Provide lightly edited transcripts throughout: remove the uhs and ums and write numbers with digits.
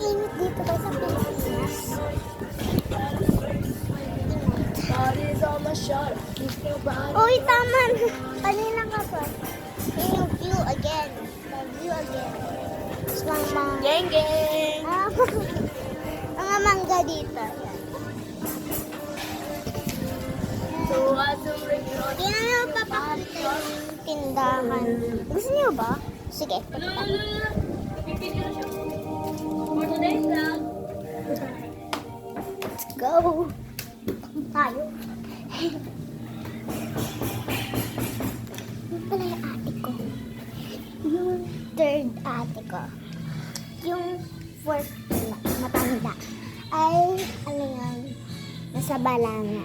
init dito tayo sa Pilipinas. Uy, tama na. Kanina ka pa. Yung view again. The view again. Mga Geng, geng! mga mangga dito. Yan ang papakita yung tindahan. Gusto niyo ba? Sige. For today's vlog, Let's go. Tayo. Yung pala yung ate ko. Yung third ate ko. Yung fourth pala, matanda. Ay, ano yan, nasa Balanga.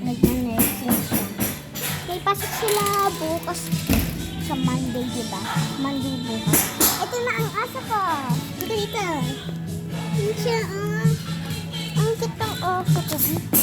Nag-nursing siya. May pasok sila bukas sa Monday, diba? Monday bukas. Ito na ang asa ko. Dito. Yun siya, ang kitang ko.